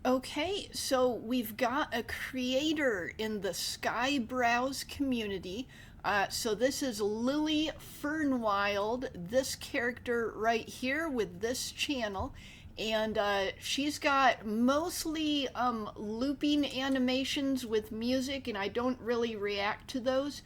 Okay, so we've got a creator in the Skyebrows community. So this is Lily Fernwild, this character right here with this channel. And she's got mostly looping animations with music, and I don't really react to those.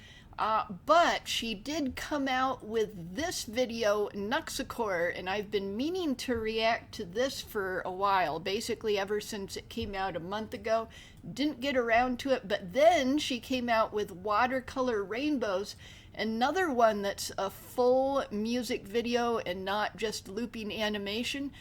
But she did come out with this video, Nuxa-core, and I've been meaning to react to this for a while, basically ever since it came out a month ago. Didn't get around to it, but then she came out with Watercolor Rainbows, another one that's a full music video and not just looping animation.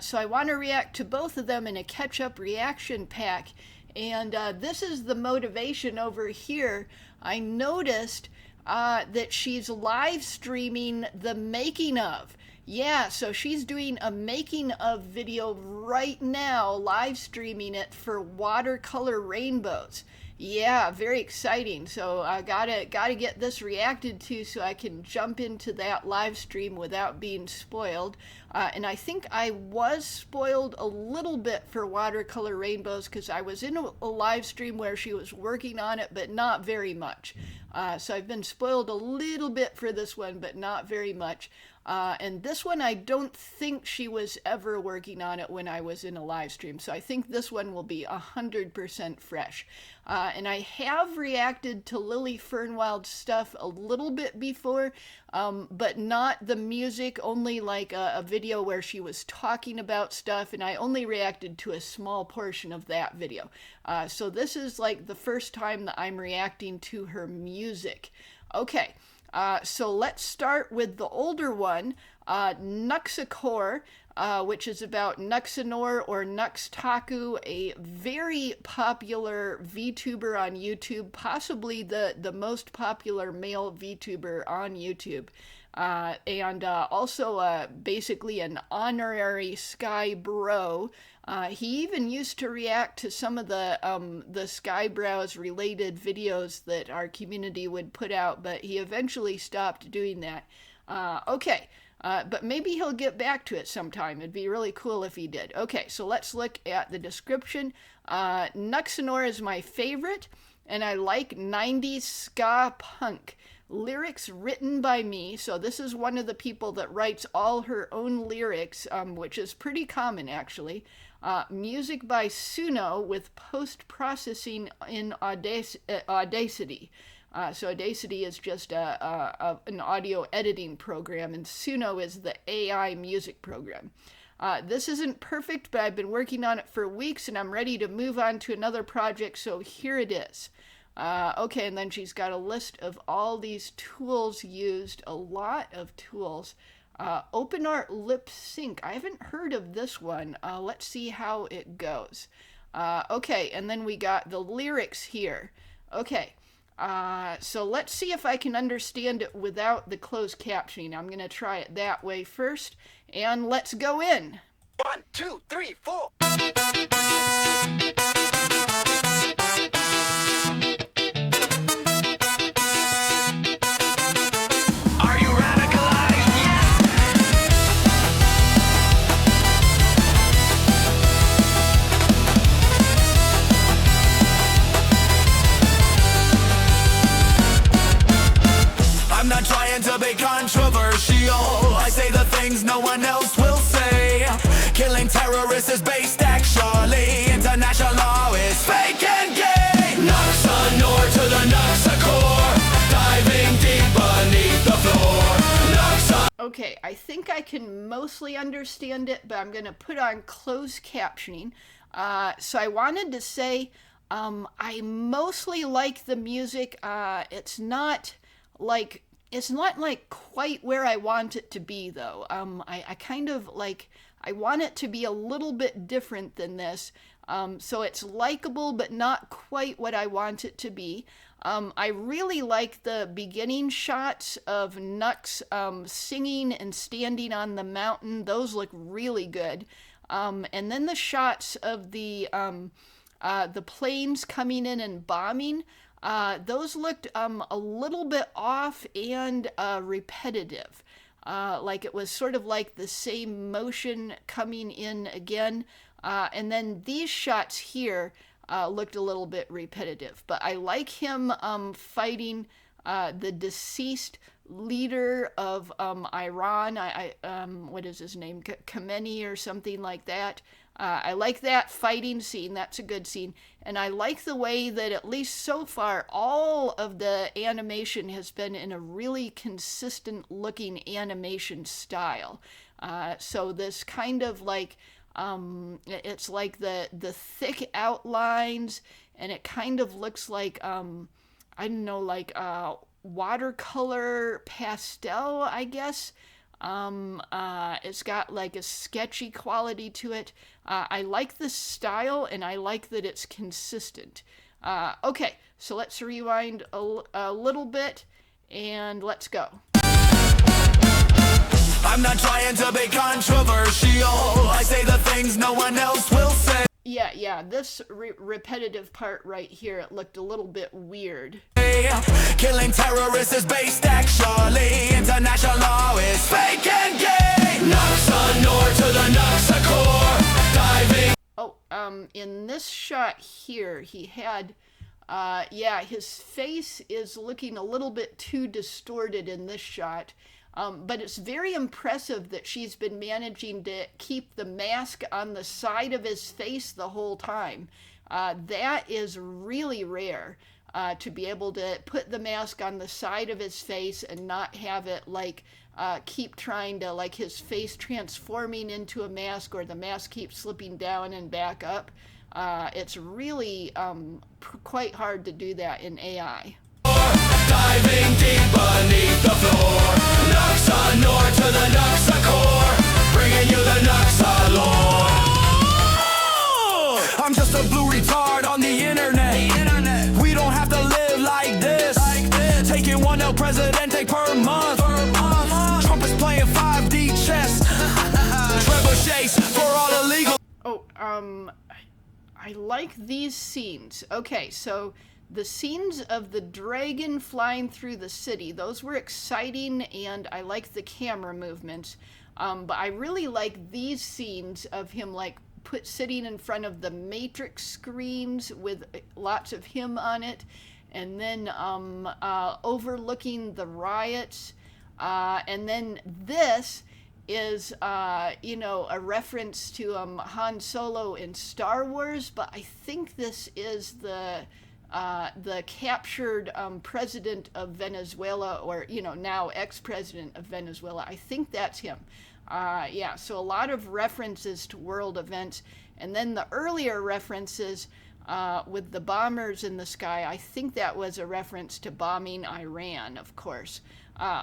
So I want to react to both of them in a catch-up reaction pack. And this is the motivation over here. I noticed that she's live streaming the making of. Yeah, so she's doing a making of video right now, live streaming it for Watercolor Rainbows. Yeah, very exciting. So I gotta get this reacted to so I can jump into that live stream without being spoiled. And I think I was spoiled a little bit for Watercolor Rainbows because I was in a live stream where she was working on it, but not very much. So I've been spoiled a little bit for this one, but not very much. And this one, I don't think she was ever working on it when I was in a live stream. So I think this one will be 100% fresh. And I have reacted to Lily Fernwild's stuff a little bit before, but not the music, only like a video where she was talking about stuff, and I only reacted to a small portion of that video. So this is like the first time that I'm reacting to her music. Okay. So let's start with the older one, Nuxa-core, which is about Nuxanor or Nuxtaku, a very popular VTuber on YouTube, possibly the most popular male VTuber on YouTube. And also basically an honorary Skybro. He even used to react to some of the Skyebrows related videos that our community would put out, but he eventually stopped doing that. Okay, but maybe he'll get back to it sometime. It'd be really cool if he did. Okay, so let's look at the description. Nuxanor is my favorite, and I like 90s ska punk. Lyrics written by me, so this is one of the people that writes all her own lyrics, which is pretty common actually. Music by Suno with post-processing in Audacity. So Audacity is just an audio editing program, and Suno is the AI music program. This isn't perfect, but I've been working on it for weeks, and I'm ready to move on to another project, so here it is. Okay, and then she's got a list of all these tools used, a lot of tools. OpenArt Lip Sync. I haven't heard of this one. Let's see how it goes. Okay, and then we got the lyrics here. Okay, so let's see if I can understand it without the closed captioning. I'm going to try it that way first, and let's go in. 1, 2, 3, 4. To be controversial, I say the things no one else will say. Killing terrorists is based actually. International law is fake and gay. Nuxanor to the Nuxa-core, diving deep beneath the floor. Okay, I think I can mostly understand it, but I'm going to put on closed captioning. So I wanted to say I mostly like the music. It's not like quite where I want it to be, though. I kind of like, I want it to be a little bit different than this. So it's likable, but not quite what I want it to be. I really like the beginning shots of Nux singing and standing on the mountain. Those look really good. And then the shots of the planes coming in and bombing. Those looked a little bit off and repetitive. Like it was sort of like the same motion coming in again. And then these shots here looked a little bit repetitive, but I like him fighting the deceased leader of Iran. What is his name? Khamenei or something like that. I like that fighting scene. That's a good scene. And I like the way that, at least so far, all of the animation has been in a really consistent looking animation style. So this kind of like, it's like the thick outlines, and it kind of looks like, I don't know, like watercolor pastel, I guess. It's got like a sketchy quality to it. I like the style, and I like that it's consistent. Okay, so let's rewind a little bit, and let's go. I'm not trying to be controversial. I say the things no one else will say. Yeah, this repetitive part right here, it looked a little bit weird. Killing terrorists is based actually. International law is fake and gay. Nuxanor to the Nuxa-core. Diving. Oh, in this shot here, he had, his face is looking a little bit too distorted in this shot. But it's very impressive that she's been managing to keep the mask on the side of his face the whole time. That is really rare, to be able to put the mask on the side of his face and not have it like keep trying to, like, his face transforming into a mask, or the mask keeps slipping down and back up. It's really quite hard to do that in AI. Diving deep beneath the floor. Nuxanor to the Nuxa-core. Bringing you the Nuxa lore. I'm just a blue retard on the internet. We don't have to live like this. Taking one El Presidente per month. Trump is playing 5D chess. Trebuchets for all illegal. Oh, I like these scenes. Okay, so the scenes of the dragon flying through the city, those were exciting, and I like the camera movements. But I really like these scenes of him like sitting in front of the Matrix screens with lots of him on it, and then overlooking the riots. And then this is, a reference to Han Solo in Star Wars, but I think this is the captured president of Venezuela, or, now ex-president of Venezuela. I think that's him. So a lot of references to world events. And then the earlier references with the bombers in the sky, I think that was a reference to bombing Iran, of course.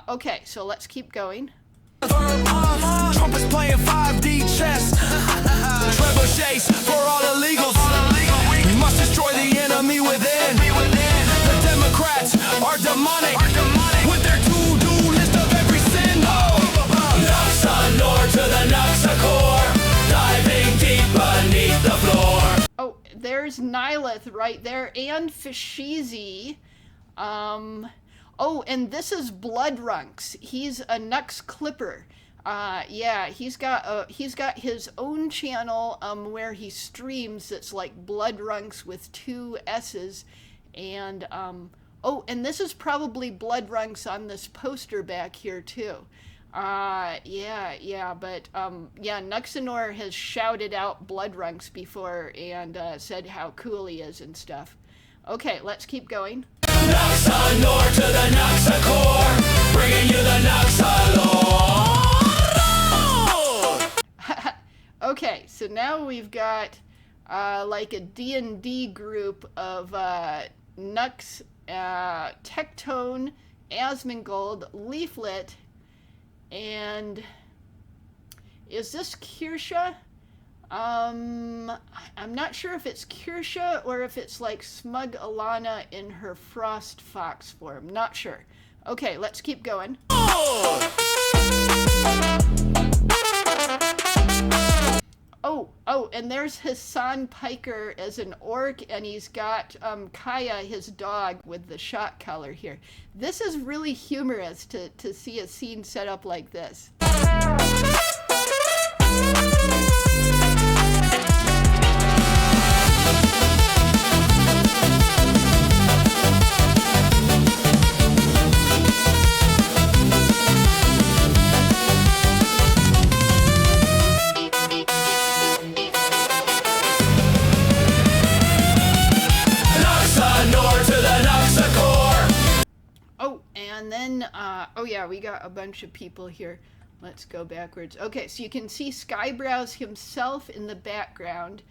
Okay, so let's keep going. Trump is playing 5D chess. Trebuchets for all illegals. We must destroy the enemy within. The Democrats are demonic with their to-do list of every sin. Nuxanor to the Nuxa-core. Diving deep beneath the floor. Oh, there's Nihilith right there, and Fashizi. Oh, and this is Bloodrunks. He's a Nux Clipper. He's got his own channel where he streams. It's like Bloodrunks with 2 S's, and and this is probably Bloodrunks on this poster back here too. But Nuxanor has shouted out Bloodrunks before and said how cool he is and stuff. Okay, let's keep going. Nuxanor to the Nuxa-core, bringing you the Nuxa lore. Okay, so now we've got like a D&D group of Nux, Tectone, Asmongold, Leaflet, and is this Kirsha? I'm not sure if it's Kirsha or if it's like Smug Alana in her Frost Fox form. Not sure. Okay, let's keep going. Oh, and there's Hassan Piker as an orc, and he's got Kaya, his dog, with the shot collar here. This is really humorous to see a scene set up like this. oh yeah, we got a bunch of people here. Let's go backwards. Okay, so you can see Skyebrows himself in the background.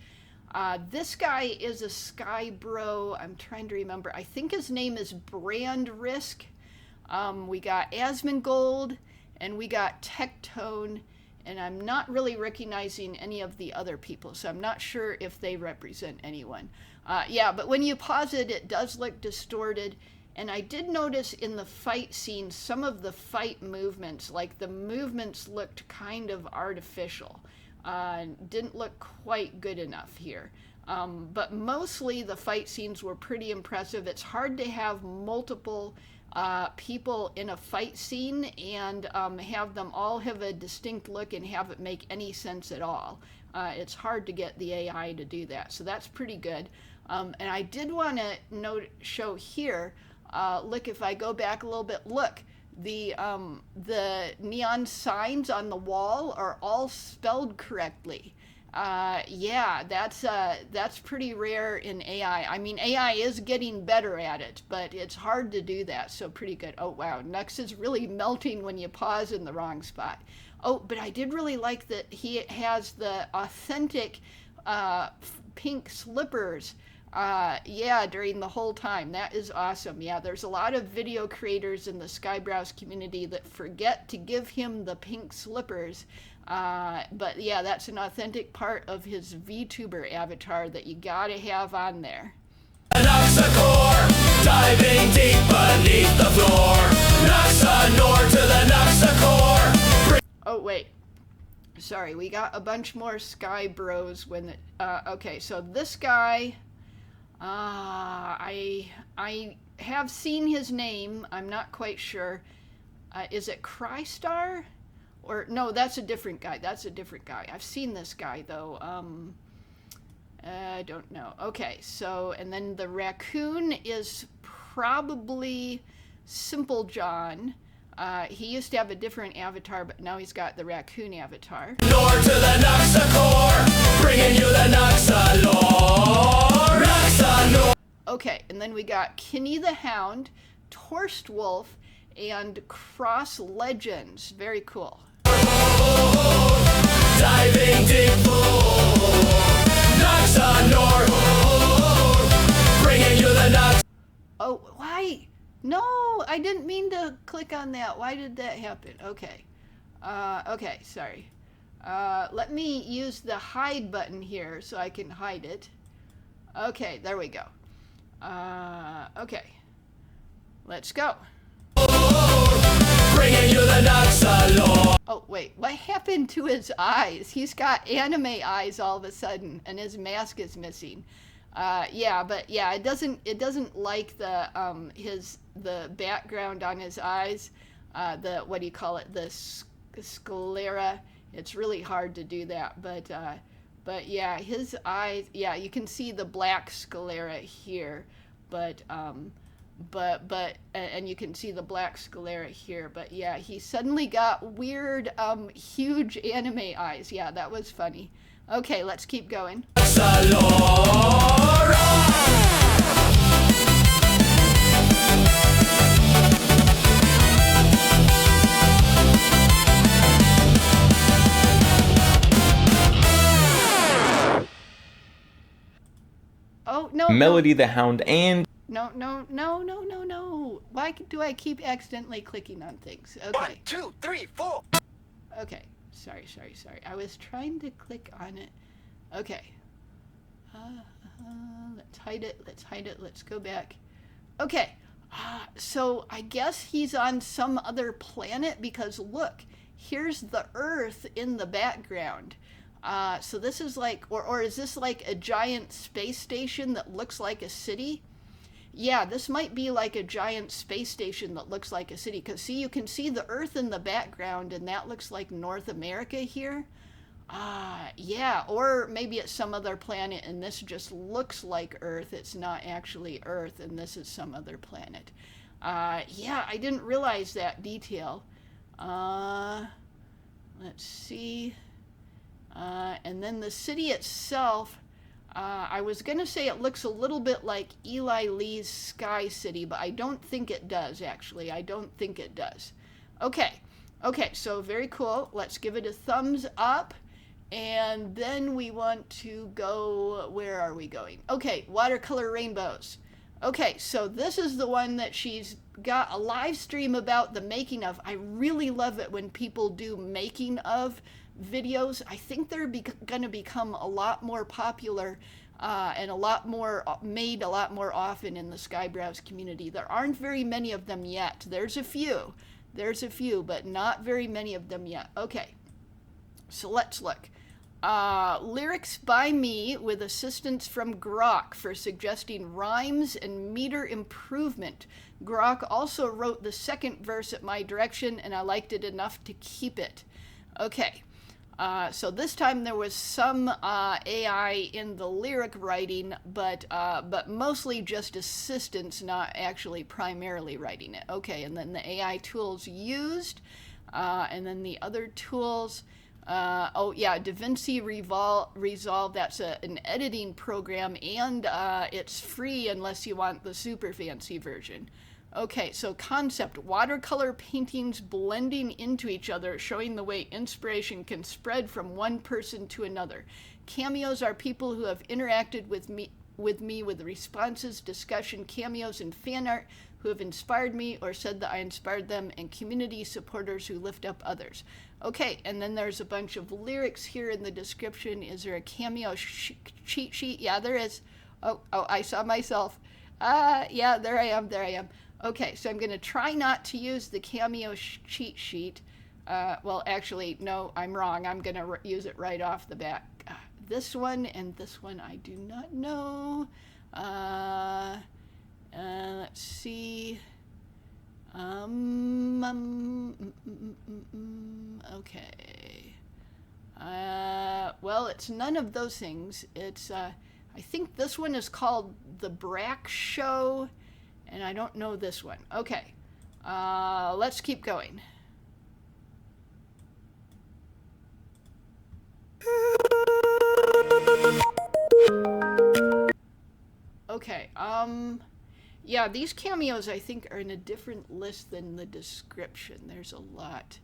This guy is a Skyebro. I'm trying to remember. I think his name is Brand Risk. We got Asmongold, and we got Tectone, and I'm not really recognizing any of the other people, so I'm not sure if they represent anyone. Yeah, but when you pause it, it does look distorted. And I did notice in the fight scene, some of the fight movements, like the movements looked kind of artificial. Didn't look quite good enough here. But mostly the fight scenes were pretty impressive. It's hard to have multiple people in a fight scene and have them all have a distinct look and have it make any sense at all. It's hard to get the AI to do that. So that's pretty good. And I did want to show here, look, if I go back a little bit, look, the neon signs on the wall are all spelled correctly. Yeah, that's pretty rare in AI. I mean, AI is getting better at it, but it's hard to do that, so pretty good. Oh, wow, Nux is really melting when you pause in the wrong spot. Oh, but I did really like that he has the authentic pink slippers. Yeah, during the whole time. That is awesome. Yeah, there's a lot of video creators in the Skyebrows community that forget to give him the pink slippers. But yeah, that's an authentic part of his VTuber avatar that you gotta have on there. Nuxa-core, diving deep beneath the floor. Nuxanor to the Nuxa-core. Oh, wait. Sorry, we got a bunch more Skyebros when okay, so this guy, I have seen his name. I'm not quite sure. Is it Crystar? Or no, that's a different guy. That's a different guy. I've seen this guy though. I don't know. Okay, so and then the raccoon is probably Simple John. He used to have a different avatar, but now he's got the raccoon avatar. Nor to the Nuxa-core, bringing you the Nuxa-lore. Nuxa-lore. Okay, and then we got Kinney the Hound, Torst Wolf, and Cross Legends. Very cool. Diving deep, Nuxa-lore, bringing you the Nuxa. Oh, why? No, I didn't mean to click on that. Why did that happen? Okay. Okay, sorry. Let me use the hide button here so I can hide it. Okay, there we go. Okay. Let's go. Bringing you the Nuxa-lore. Oh, wait. What happened to his eyes? He's got anime eyes all of a sudden, and his mask is missing. Yeah, but yeah, it doesn't like the the background on his eyes, the what do you call it, the sclera. It's really hard to do that, but yeah, his eyes, yeah, you can see the black sclera here, but and you can see the black sclera here, but yeah, he suddenly got weird huge anime eyes. Yeah, that was funny. Okay, let's keep going. Oh, no. Melody no. the Hound and... No. Why do I keep accidentally clicking on things? Okay. 1, 2, 3, 4. Okay. Sorry. I was trying to click on it. Okay. Let's hide it. Let's go back. Okay. So I guess he's on some other planet because look, here's the Earth in the background. So this is like, or is this like a giant space station that looks like a city? Yeah, this might be like a giant space station that looks like a city. Because see, you can see the Earth in the background, and that looks like North America here. Yeah, or maybe it's some other planet, and this just looks like Earth. It's not actually Earth, and this is some other planet. Yeah, I didn't realize that detail. Let's see. And then the city itself, I was going to say it looks a little bit like Eli Lee's Sky City, but I don't think it does, actually. I don't think it does. Okay, so very cool. Let's give it a thumbs up. And then we want to go, where are we going? Okay, Watercolor Rainbows. Okay, so this is the one that she's got a live stream about the making of. I really love it when people do making of videos. I think they're going to become a lot more popular and made a lot more often in the Skyebrows community. There aren't very many of them yet. There's a few, but not very many of them yet. Okay, so let's look. Lyrics by me with assistance from Grok for suggesting rhymes and meter improvement. Grok also wrote the second verse at my direction, and I liked it enough to keep it. Okay, so this time there was some AI in the lyric writing, but mostly just assistance, not actually primarily writing it. Okay, and then the AI tools used, and then the other tools. Oh yeah, DaVinci Resolve, that's an editing program, and it's free unless you want the super fancy version. Okay, so concept, watercolor paintings blending into each other, showing the way inspiration can spread from one person to another. Cameos are people who have interacted with me with responses, discussion, cameos, and fan art who have inspired me or said that I inspired them, and community supporters who lift up others. Okay, and then there's a bunch of lyrics here in the description. Is there a cameo cheat sheet? Yeah, there is. Oh, I saw myself. Yeah, there I am. Okay, so I'm going to try not to use the cameo cheat sheet. Well, actually, no, I'm wrong. I'm going to use it right off the bat. This one and this one I do not know. Let's see. Okay. Well, it's none of those things. It's, I think this one is called The Brack Show, and I don't know this one. Okay. Let's keep going. Okay, yeah, these cameos I think are in a different list than the description. There's a lot.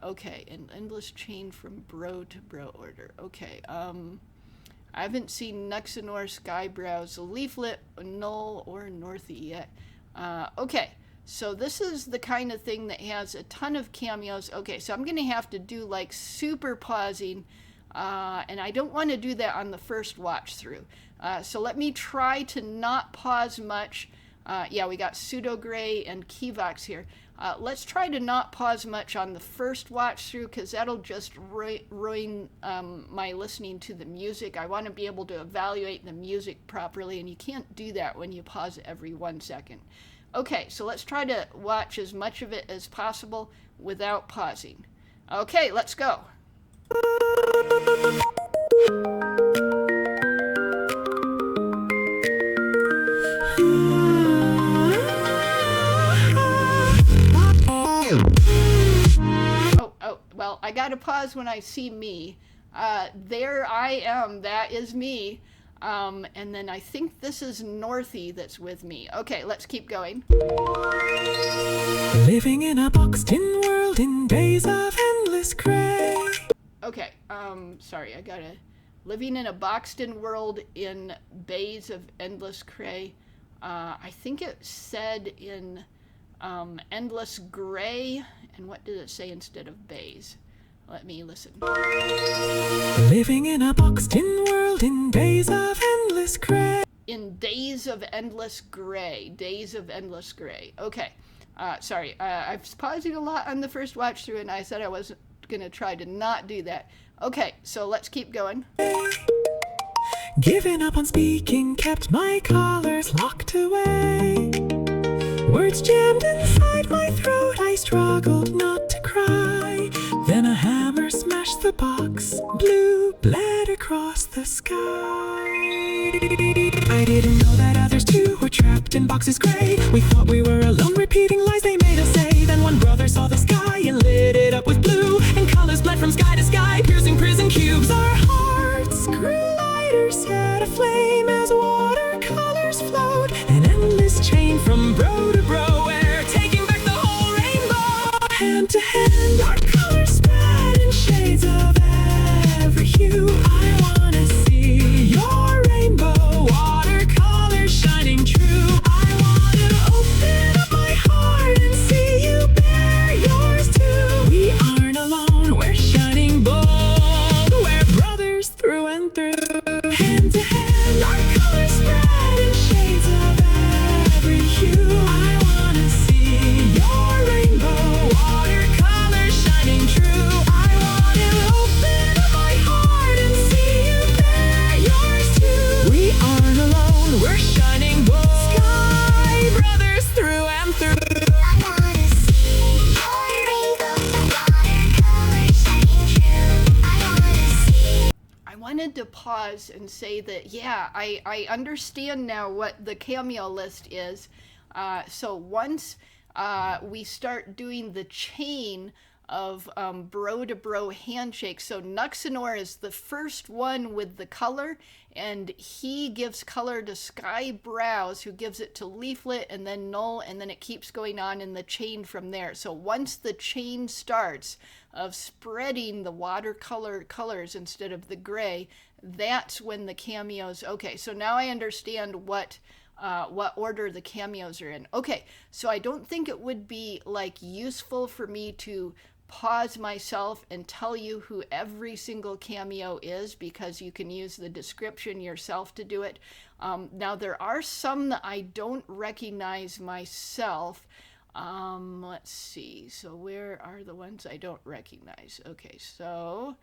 Okay, an endless chain from bro to bro order. Okay, I haven't seen Nuxanor Skyebrows, Leaflet, Null, or Northy yet. Okay, so this is the kind of thing that has a ton of cameos. Okay, so I'm going to have to do like super pausing, and I don't want to do that on the first watch through. So let me try to not pause much. Yeah, we got Pseudo Gray and Kivox here. Let's try to not pause much on the first watch through, because that'll just ruin my listening to the music. I want to be able to evaluate the music properly, and you can't do that when you pause every 1 second. Okay, so let's try to watch as much of it as possible without pausing. Okay, let's go. Well, I gotta pause when I see me. There I am, that is me. And then I think this is Northy that's with me. Okay, let's keep going. Living in a boxed-in world in days of endless gray. Okay, sorry, I gotta... Living in a boxed-in world in bays of endless gray. I think it said in endless gray, and what did it say instead of bays? Let me listen. Living in a boxed-in world in days of endless gray. In days of endless gray. Days of endless gray. Okay. Sorry, I was pausing a lot on the first watch through, and I said I wasn't going to try to not do that. Okay, so let's keep going. Giving up on speaking kept my collars locked away. Words jammed inside my throat, I struggled not to cry. Then a hammer smashed the box, blue bled across the sky. I didn't know that others too were trapped in boxes gray. We thought we were alone, repeating lies they made us say. Then one brother saw the sky and lit it up with blue, and colors bled from sky to sky, piercing prison cubes. Our hearts grew lighter set aflame as watercolors float. An endless chain from bro to bro, we're taking back the whole rainbow. Hand to hand, our colors spread in shades of every hue. I wanna see your rainbow, watercolors shining true. I wanna open up my heart and see you bear yours too. We aren't alone, we're shining bold, we're brothers through and through. Hand to hand, our colors spread in shades of every hue. I wanna see your rainbow, watercolors shining true. I wanna open up my heart and see you bear yours too. We aren't alone, we're shining bold, Sky Brothers through and through. I wanna see your rainbow, watercolors shining true. I wanna see. I wanted to pause and say that, yeah, I understand now what the cameo list is. So once we start doing the chain of bro to bro handshake, so Nuxanor is the first one with the color, and he gives color to Skyebrows, who gives it to Leaflet, and then Null, and then it keeps going on in the chain from there. So once the chain starts of spreading the watercolor colors instead of the gray, that's when the cameos. Okay, so now I understand what order the cameos are in. Okay, so I don't think it would be like useful for me to pause myself and tell you who every single cameo is, because you can use the description yourself to do it. Now there are some that I don't recognize myself. Let's see, so where are the ones I don't recognize? Okay, so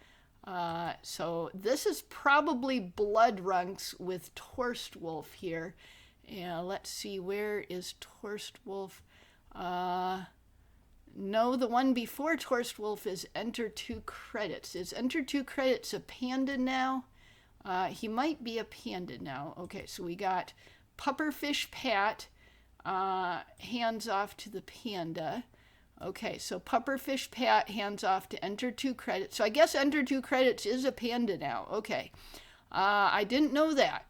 this is probably Bloodrunks with Torstwolf here. Yeah, let's see, where is Torstwolf? No, the one before Torstwolf is Enter 2 Credits. Is Enter 2 Credits a panda now? He might be a panda now. Okay, so we got Pupperfish Pat, hands off to the panda. Okay, so Pupperfish Pat hands off to Enter 2 Credits. So I guess Enter 2 Credits is a panda now. Okay. I didn't know that.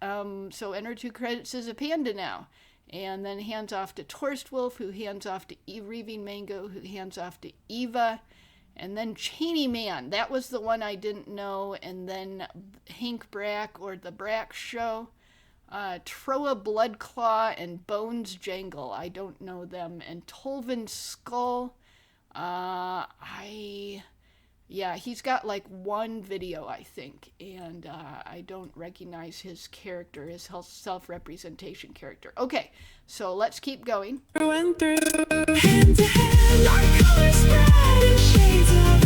So Enter 2 Credits is a panda now. And then hands off to Torstwolf, who hands off to Reaving Mango, who hands off to Eva. And then Cheney Man, that was the one I didn't know. And then Hank Brack, or the Brack Show. Troa Bloodclaw and Bones Jangle, I don't know them. And Tolvin Skull, yeah, he's got like one video, I think, and I don't recognize his character, his self-representation character. Okay, so let's keep going. Through and through, hand to hand, our colors spread in shades of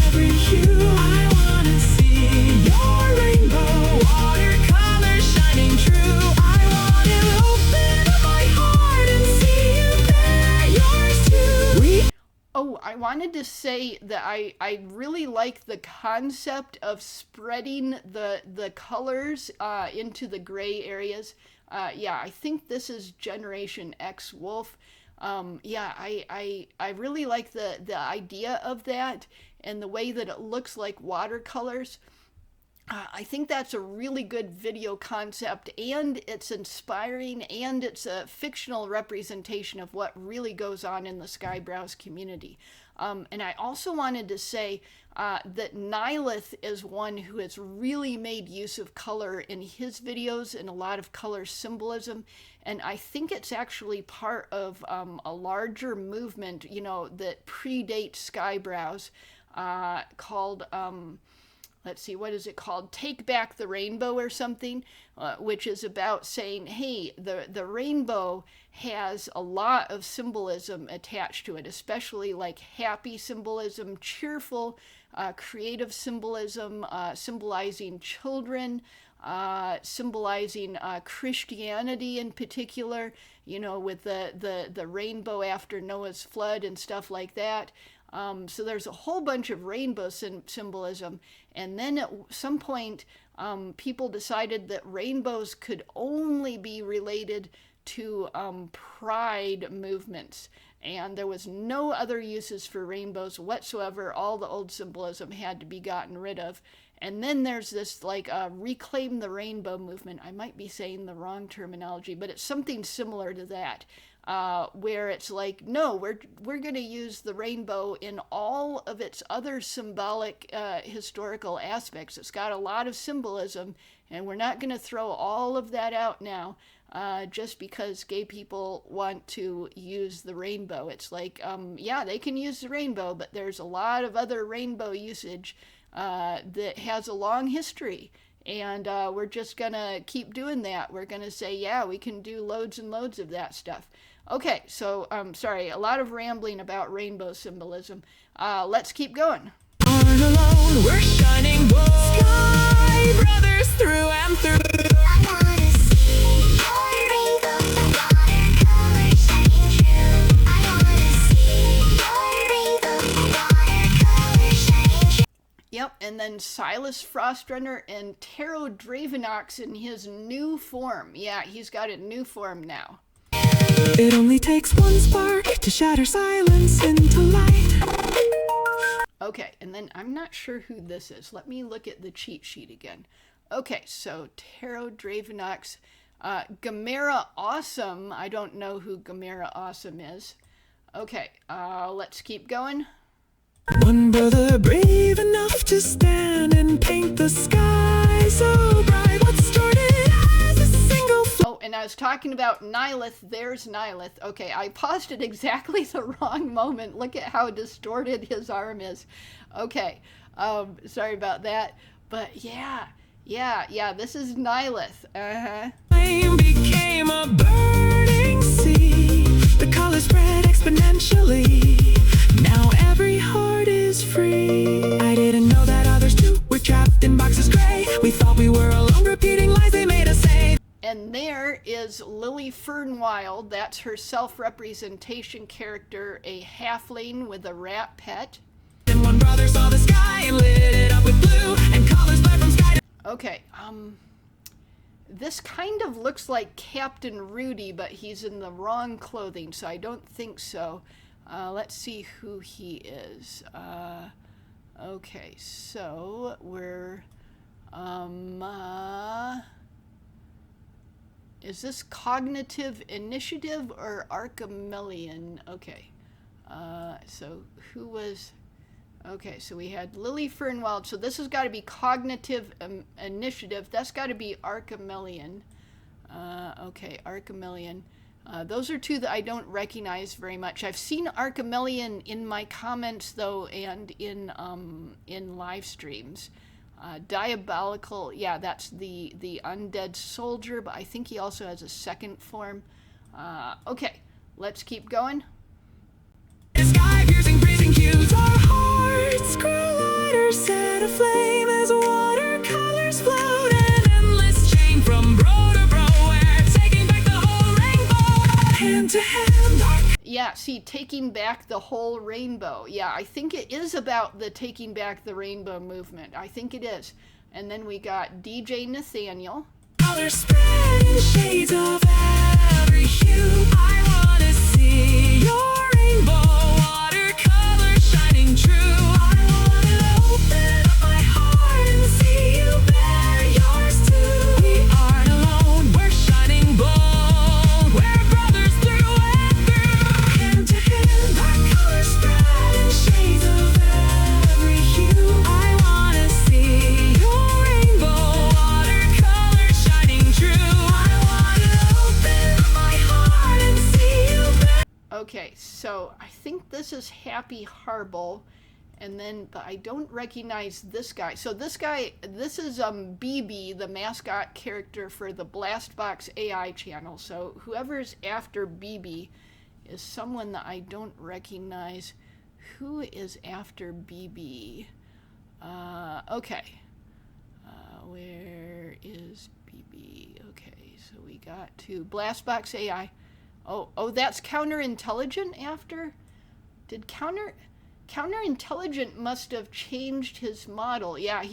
every hue. I wanna see your rainbow, watercolors shining true. I wanna open up my heart and see you bear yours too. Oh, I wanted to say that I really like the concept of spreading the colors into the gray areas. Yeah, I think this is Generation X Wolf. Yeah, I really like the idea of that and the way that it looks like watercolors. I think that's a really good video concept, and it's inspiring, and it's a fictional representation of what really goes on in the Skyebrows community. And I also wanted to say that Nihilith is one who has really made use of color in his videos and a lot of color symbolism. And I think it's actually part of a larger movement, you know, that predates Skyebrows, called... let's see, what is it called? Take Back the Rainbow or something, which is about saying, hey, the rainbow has a lot of symbolism attached to it, especially like happy symbolism, cheerful, creative symbolism, symbolizing children, symbolizing Christianity in particular, you know, with the rainbow after Noah's flood and stuff like that. So there's a whole bunch of rainbow symbolism, and then at some point people decided that rainbows could only be related to pride movements, and there was no other uses for rainbows whatsoever. All the old symbolism had to be gotten rid of, And then there's this like reclaim the rainbow movement. I might be saying the wrong terminology, but it's something similar to that, where it's like, no, we're going to use the rainbow in all of its other symbolic historical aspects. It's got a lot of symbolism, and we're not going to throw all of that out now just because gay people want to use the rainbow. It's like, yeah, they can use the rainbow, but there's a lot of other rainbow usage that has a long history, and we're just gonna keep doing that. We're gonna say, yeah, we can do loads and loads of that stuff. Okay, so sorry, a lot of rambling about rainbow symbolism. Let's keep going. Aren't alone, we're shining bold. Sky brothers through and through. I wanna see your rainbow, watercolor shining true. I wanna see your rainbow, watercolor shining true. Yep, and then Silas Frostrunner and Taro Dravenox in his new form. Yeah, he's got a new form now. It only takes one spark to shatter silence into light. Okay, and then I'm not sure who this is. Let me look at the cheat sheet again. Okay, so Taro Dravenox, Gamera Awesome. I don't know who Gamera Awesome is. Okay, let's keep going. One brother brave enough to stand and paint the sky so bright. What started as a single Oh, and I was talking about Nihilith. There's Nihilith. Okay, I paused at exactly the wrong moment. Look at how distorted his arm is. Okay, sorry about that. But yeah, this is Nihilith. flame became a burning sea. The colors spread exponentially. Now every heart is free. I didn't know that others too were trapped in boxes gray. We thought we were alone, repeating lies they made us say. And there is Lily Fernwild. That's her self-representation character, a halfling with a rat pet. Then one brother saw the sky and lit it up with blue, and colors bled from sky to Okay, this kind of looks like Captain Rudy, but he's in the wrong clothing, so I don't think so. Let's see who he is. Okay, so we're, is this Cognitive Initiative or Archimelion? Okay, so who was, okay, so we had Lily Fernwild, so this has got to be Cognitive Initiative, that's got to be Archimelion. Okay, Archimelion. Those are two that I don't recognize very much. I've seen Archimelion in my comments though, and in live streams. Diabolical, yeah, that's the undead soldier, but I think he also has a second form. Okay, let's keep going. the sky, piercing, freezing hues. Our hearts grew lighter, set aflame as watercolors float. An endless chain from bro to bro, we're taking back the whole rainbow. Hand to hand, our Yeah, see, taking back the whole rainbow. Yeah, I think it is about the taking back the rainbow movement. I think it is. And then we got DJ Nathaniel. colors spread in shades of every hue. I wanna see your rainbow, watercolor shining true. I wanna open up my heart and see you bear yours too. We aren't alone, we're shining bold. We're brothers through and through. Hand to hand, our colors spread in shades of every hue. I wanna see your rainbow, watercolor shining true. I wanna open up my heart and see you bear. Okay, so I think this is Happy Harble, and then, but I don't recognize this guy. So this guy, this is BB, the mascot character for the Blastbox AI channel. So whoever's after BB is someone that I don't recognize. Who is after BB? Okay. Where is BB? Okay, so we got to Blastbox AI. Oh, that's Counterintelligent after? Did Counterintelligent must have changed his model. Yeah,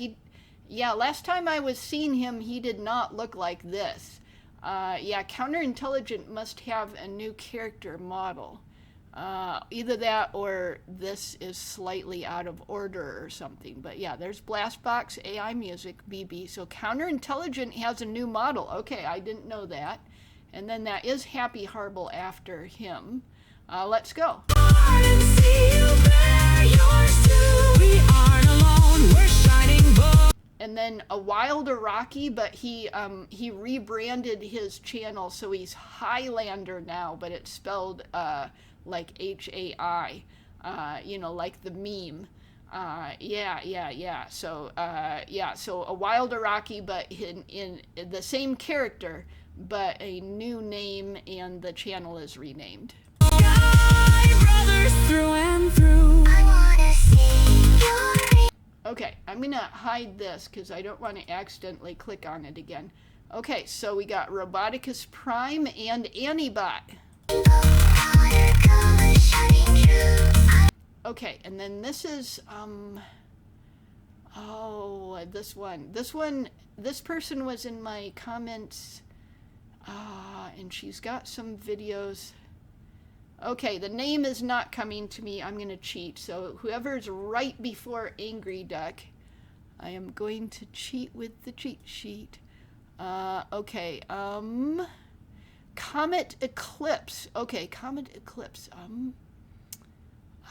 last time I was seeing him, he did not look like this. Yeah, Counterintelligent must have a new character model. Either that or this is slightly out of order or something. But yeah, there's Blastbox AI Music BB. So Counterintelligent has a new model. Okay, I didn't know that. And then that is Happy Harble after him. Let's go. And then a Wilder Rocky, but he rebranded his channel, so he's Highlander now, but it's spelled like H-A-I, you know, like the meme. Yeah. So so a Wilder Rocky, but in the same character, but a new name, and the channel is renamed. Skyebrows through and through. I wanna see your Okay, I'm gonna hide this because I don't want to accidentally click on it again. Okay, so we got Roboticus Prime and Antibot. watercolor shining through. Okay, and then this is this person was in my comments, and she's got some videos. Okay, the name is not coming to me. I'm gonna cheat. So whoever's right before Angry Duck, I am going to cheat with the cheat sheet. Okay, Comet Eclipse. Okay, Comet Eclipse.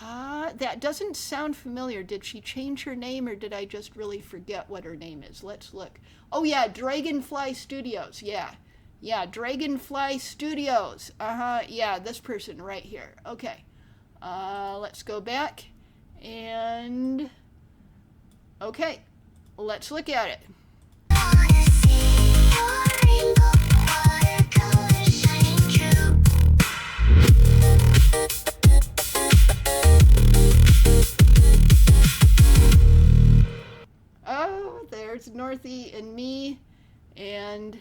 That doesn't sound familiar. Did she change her name, or did I just really forget what her name is? Let's look. Oh yeah, Dragonfly Studios. Yeah, Dragonfly Studios. Yeah, this person right here. Okay. Let's go back. And okay, let's look at it. Wanna see your rainbow, watercolor shining through. Oh, there's Northy and me, and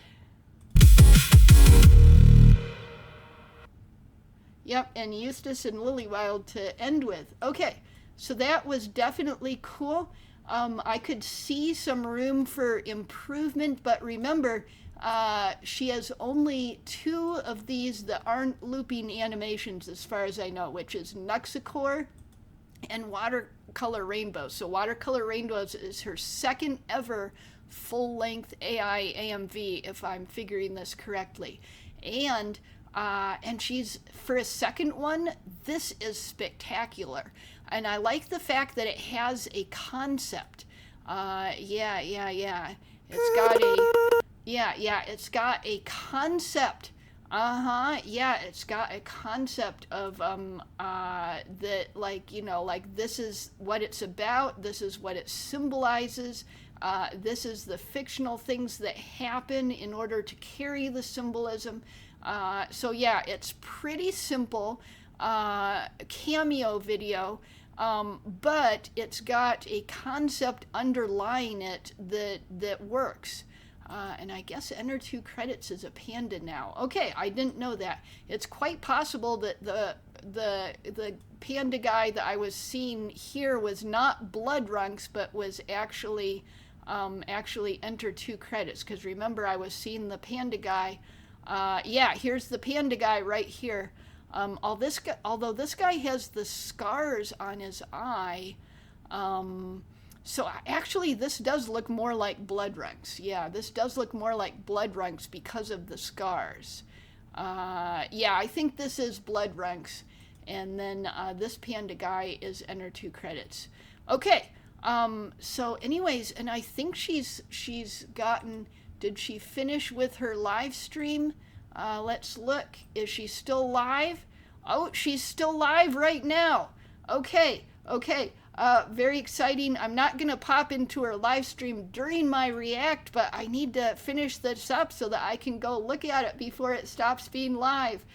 yep, and Eustace and Lily Wild to end with. Okay, so that was definitely cool. I could see some room for improvement, but remember, she has only 2 of these that aren't looping animations as far as I know, which is Nuxa-core and Watercolor Rainbows. So Watercolor Rainbows is her second ever full-length AI AMV, if I'm figuring this correctly. And she's, for a second one, this is spectacular. And I like the fact that it has a concept. Yeah. It's got a concept. Yeah, it's got a concept of that, like, you know, like this is what it's about, this is what it symbolizes, this is the fictional things that happen in order to carry the symbolism. So yeah, it's pretty simple cameo video, but it's got a concept underlying it that works. And I guess enter 2 credits is a panda now. Okay, I didn't know that. It's quite possible that the panda guy that I was seeing here was not Bloodrunks, but was actually enter 2 credits. Because remember, I was seeing the panda guy. Yeah, here's the panda guy right here. Although this guy has the scars on his eye, so actually this does look more like Bloodrunks. Yeah, this does look more like Bloodrunks because of the scars. Yeah, I think this is Bloodrunks, and then this panda guy is enter 2 credits. Okay, so anyways, and I think she's gotten. Did she finish with her live stream? Let's look. Is she still live? Oh, she's still live right now. Okay. Very exciting. I'm not going to pop into her live stream during my react, but I need to finish this up so that I can go look at it before it stops being live.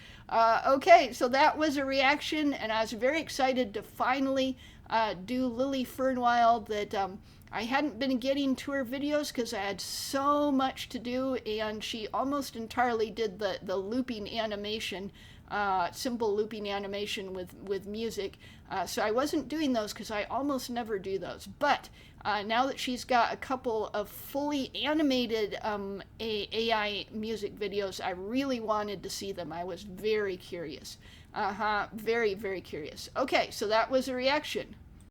Okay, so that was a reaction, and I was very excited to finally do Lily Fernwild that I hadn't been getting to her videos because I had so much to do, and she almost entirely did the looping animation, simple looping animation with music. So I wasn't doing those because I almost never do those. But now that she's got a couple of fully animated AI music videos, I really wanted to see them. I was very curious. Very, very curious. Okay, so that was a reaction.